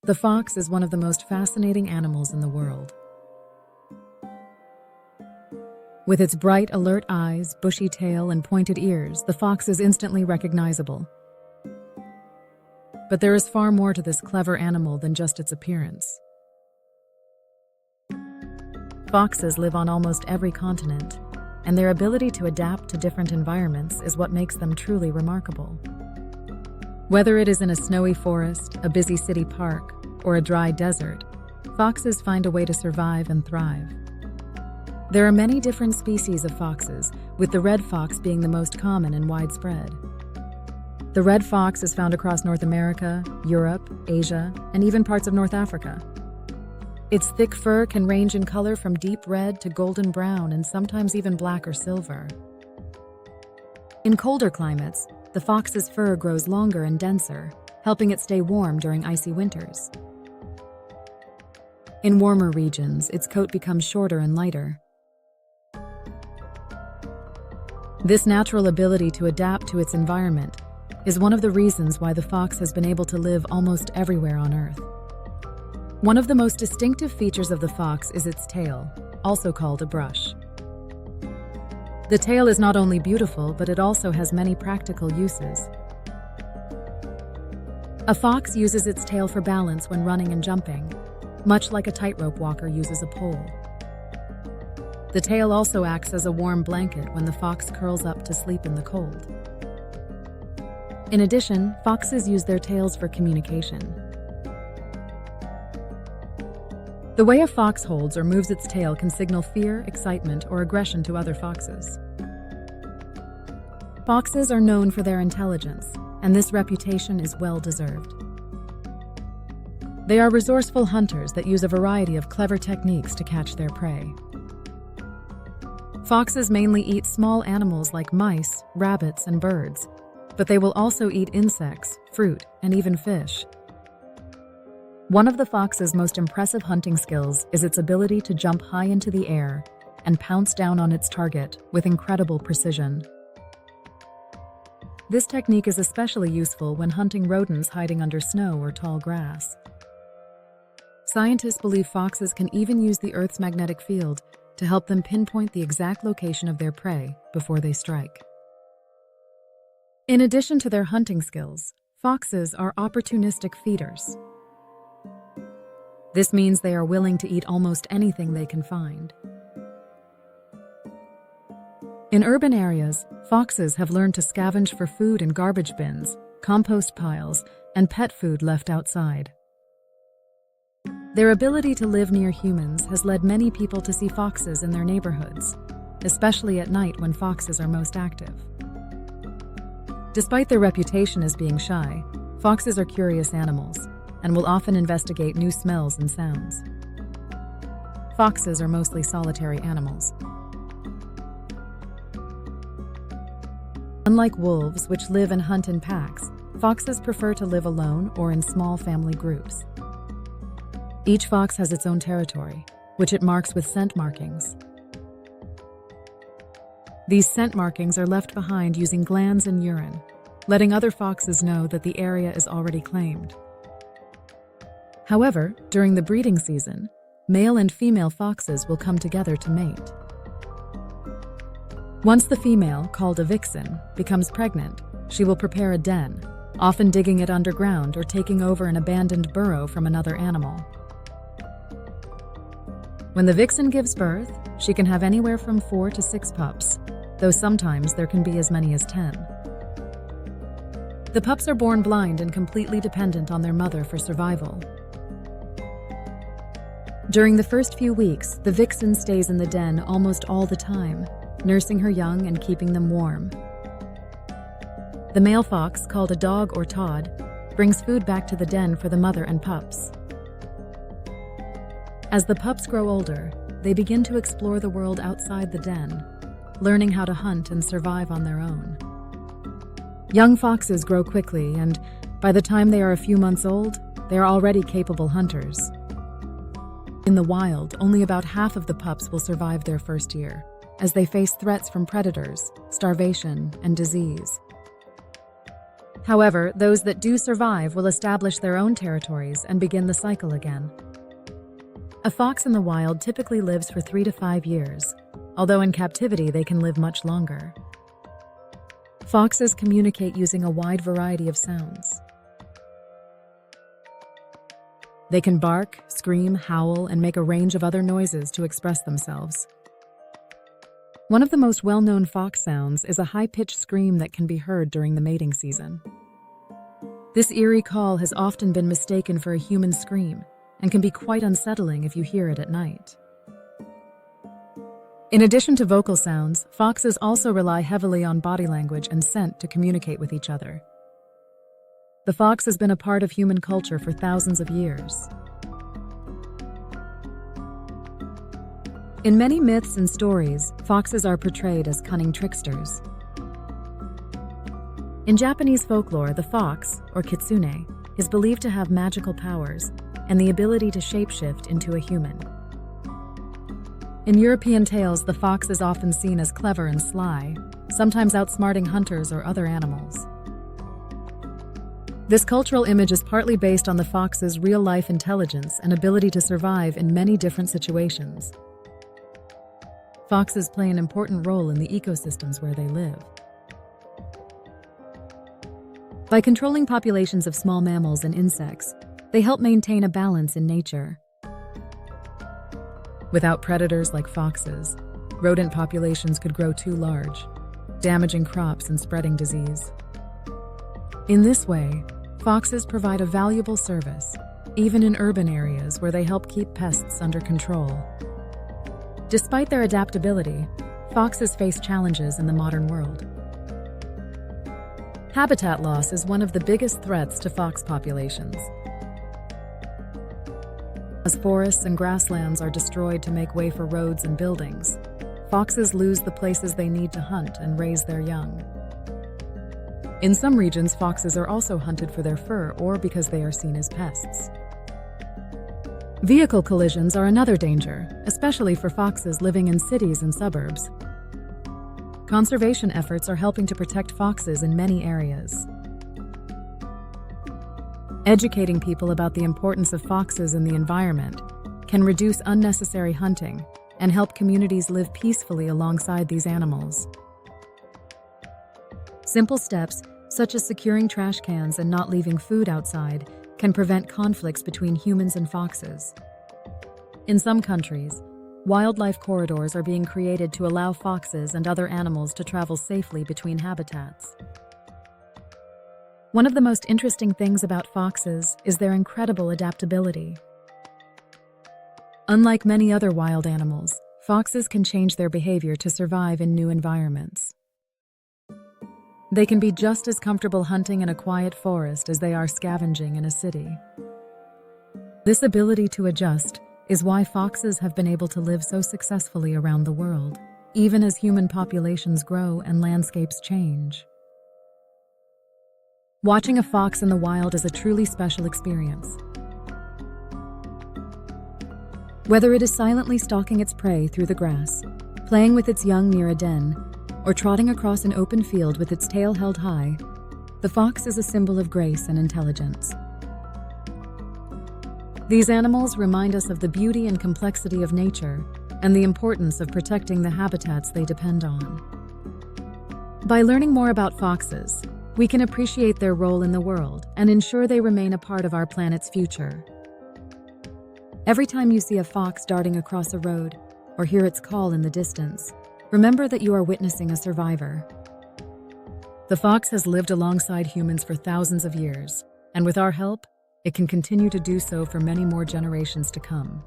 The fox is one of the most fascinating animals in the world. With its bright, alert eyes, bushy tail, and pointed ears, the fox is instantly recognizable. But there is far more to this clever animal than just its appearance. Foxes live on almost every continent, and their ability to adapt to different environments is what makes them truly remarkable. Whether it is in a snowy forest, a busy city park, or a dry desert, foxes find a way to survive and thrive. There are many different species of foxes, with the red fox being the most common and widespread. The red fox is found across North America, Europe, Asia, and even parts of North Africa. Its thick fur can range in color from deep red to golden brown and sometimes even black or silver. In colder climates, the fox's fur grows longer and denser, helping it stay warm during icy winters. In warmer regions, its coat becomes shorter and lighter. This natural ability to adapt to its environment is one of the reasons why the fox has been able to live almost everywhere on Earth. One of the most distinctive features of the fox is its tail, also called a brush. The tail is not only beautiful, but it also has many practical uses. A fox uses its tail for balance when running and jumping, much like a tightrope walker uses a pole. The tail also acts as a warm blanket when the fox curls up to sleep in the cold. In addition, foxes use their tails for communication. The way a fox holds or moves its tail can signal fear, excitement, or aggression to other foxes. Foxes are known for their intelligence, and this reputation is well-deserved. They are resourceful hunters that use a variety of clever techniques to catch their prey. Foxes mainly eat small animals like mice, rabbits, and birds, but they will also eat insects, fruit, and even fish. One of the fox's most impressive hunting skills is its ability to jump high into the air and pounce down on its target with incredible precision. This technique is especially useful when hunting rodents hiding under snow or tall grass. Scientists believe foxes can even use the Earth's magnetic field to help them pinpoint the exact location of their prey before they strike. In addition to their hunting skills, foxes are opportunistic feeders. This means they are willing to eat almost anything they can find. In urban areas, foxes have learned to scavenge for food in garbage bins, compost piles, and pet food left outside. Their ability to live near humans has led many people to see foxes in their neighborhoods, especially at night when foxes are most active. Despite their reputation as being shy, foxes are curious animals and will often investigate new smells and sounds. Foxes are mostly solitary animals. Unlike wolves, which live and hunt in packs, foxes prefer to live alone or in small family groups. Each fox has its own territory, which it marks with scent markings. These scent markings are left behind using glands and urine, letting other foxes know that the area is already claimed. However, during the breeding season, male and female foxes will come together to mate. Once the female, called a vixen, becomes pregnant, she will prepare a den, often digging it underground or taking over an abandoned burrow from another animal. When the vixen gives birth, she can have anywhere from 4 to 6 pups, though sometimes there can be as many as 10. The pups are born blind and completely dependent on their mother for survival. During the first few weeks, the vixen stays in the den almost all the time, nursing her young and keeping them warm. The male fox, called a dog or tod, brings food back to the den for the mother and pups. As the pups grow older, they begin to explore the world outside the den, learning how to hunt and survive on their own. Young foxes grow quickly, and by the time they are a few months old, they are already capable hunters. In the wild, only about half of the pups will survive their first year, as they face threats from predators, starvation, and disease. However, those that do survive will establish their own territories and begin the cycle again. A fox in the wild typically lives for 3 to 5 years, although in captivity they can live much longer. Foxes communicate using a wide variety of sounds. They can bark, scream, howl, and make a range of other noises to express themselves. One of the most well-known fox sounds is a high-pitched scream that can be heard during the mating season. This eerie call has often been mistaken for a human scream and can be quite unsettling if you hear it at night. In addition to vocal sounds, foxes also rely heavily on body language and scent to communicate with each other. The fox has been a part of human culture for thousands of years. In many myths and stories, foxes are portrayed as cunning tricksters. In Japanese folklore, the fox, or kitsune, is believed to have magical powers and the ability to shapeshift into a human. In European tales, the fox is often seen as clever and sly, sometimes outsmarting hunters or other animals. This cultural image is partly based on the fox's real-life intelligence and ability to survive in many different situations. Foxes play an important role in the ecosystems where they live. By controlling populations of small mammals and insects, they help maintain a balance in nature. Without predators like foxes, rodent populations could grow too large, damaging crops and spreading disease. In this way, foxes provide a valuable service, even in urban areas where they help keep pests under control. Despite their adaptability, foxes face challenges in the modern world. Habitat loss is one of the biggest threats to fox populations. As forests and grasslands are destroyed to make way for roads and buildings, foxes lose the places they need to hunt and raise their young. In some regions, foxes are also hunted for their fur or because they are seen as pests. Vehicle collisions are another danger, especially for foxes living in cities and suburbs. Conservation efforts are helping to protect foxes in many areas. Educating people about the importance of foxes in the environment can reduce unnecessary hunting and help communities live peacefully alongside these animals. Simple steps, such as securing trash cans and not leaving food outside, can prevent conflicts between humans and foxes. In some countries, wildlife corridors are being created to allow foxes and other animals to travel safely between habitats. One of the most interesting things about foxes is their incredible adaptability. Unlike many other wild animals, foxes can change their behavior to survive in new environments. They can be just as comfortable hunting in a quiet forest as they are scavenging in a city. This ability to adjust is why foxes have been able to live so successfully around the world, even as human populations grow and landscapes change. Watching a fox in the wild is a truly special experience. Whether it is silently stalking its prey through the grass, playing with its young near a den, or trotting across an open field with its tail held high, the fox is a symbol of grace and intelligence. These animals remind us of the beauty and complexity of nature and the importance of protecting the habitats they depend on. By learning more about foxes, we can appreciate their role in the world and ensure they remain a part of our planet's future. Every time you see a fox darting across a road or hear its call in the distance, remember that you are witnessing a survivor. The fox has lived alongside humans for thousands of years, and with our help, it can continue to do so for many more generations to come.